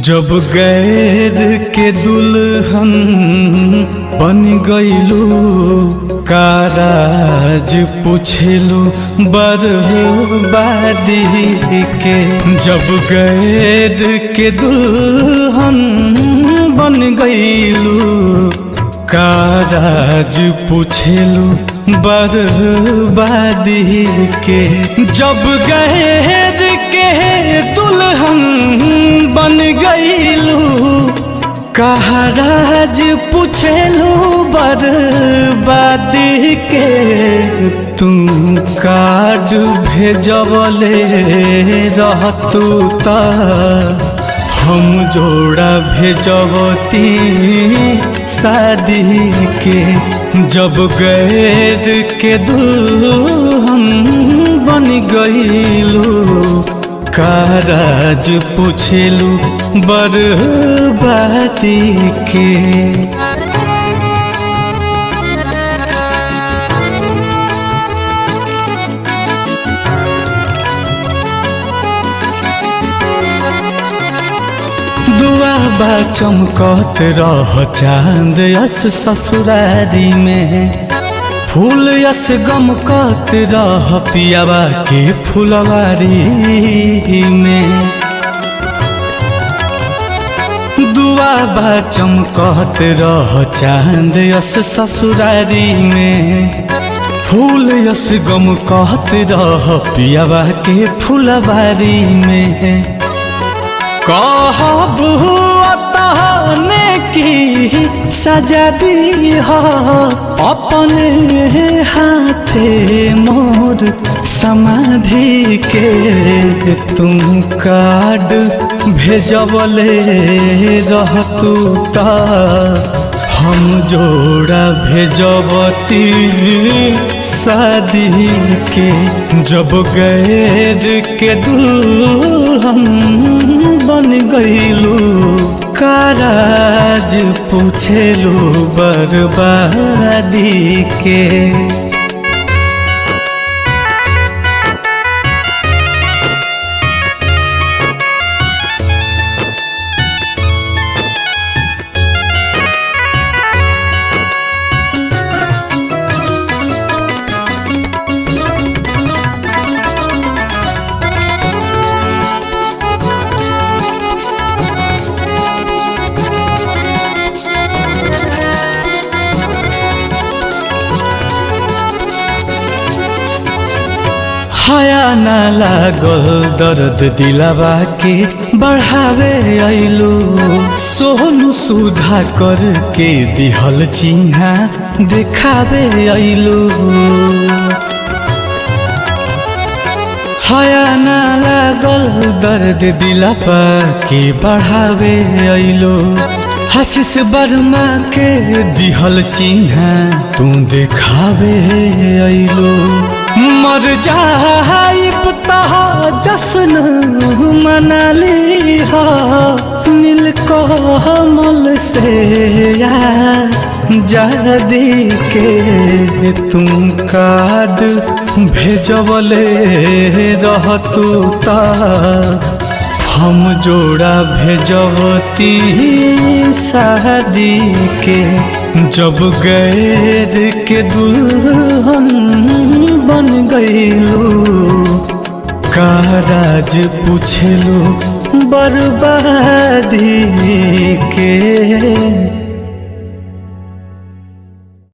जब गैर के दुल्हन बन गईलू काराज पूछलू बर्बादी के। जब गैर के दुल्हन बन गईलू काराज पूछलू बर्बादी के। जब गैर के दुल्हन बन गईलू काराज पूछलू बर्बादी के। तू कार्ड भेजवले रहतू त हम जोड़ा भेजवती शादी के। जब गैर के दुल्हन बन गईलू काराज पूछलू बर्बादी के। दुआ बा चमकत रह चांद यस ससुरारी में। फूल यस गमकत रह पियावा के फुलवारी में। दुआ बा चमकत रह चांद यस ससुरारी में। फूल यस गमकत रह पियावा के फुलवारी में। कहब तहने की सजा दी हो अपने हाथे मोर समाधि के। तुम कार्ड भेजवले रहतू त हम जोड़ा भेजवती शादी के। जब गैर के दुल्हन बन गईलू काराज पूछलू बर्बादी के। हाया ना लागल दर्द दिलावा के बढ़ावे आइलू। सोनू सुधा करके दिहल चिन्हा दिखावे आइलू। हाया ना लागल दर्द दिलावा के बढ़ावे आइलू। आशीष वर्मा के दिहल चिन्हा तू दिखावे आइलू। मर जाइब तह जश्न मनाली हो नीलकमल से आजादी के। तुम कार्ड भेजवले रहतू त हम जोड़ा भेजवती शादी के। जब गैर के दुल्हन बन गईलू काराज पूछलू बर्बादी के।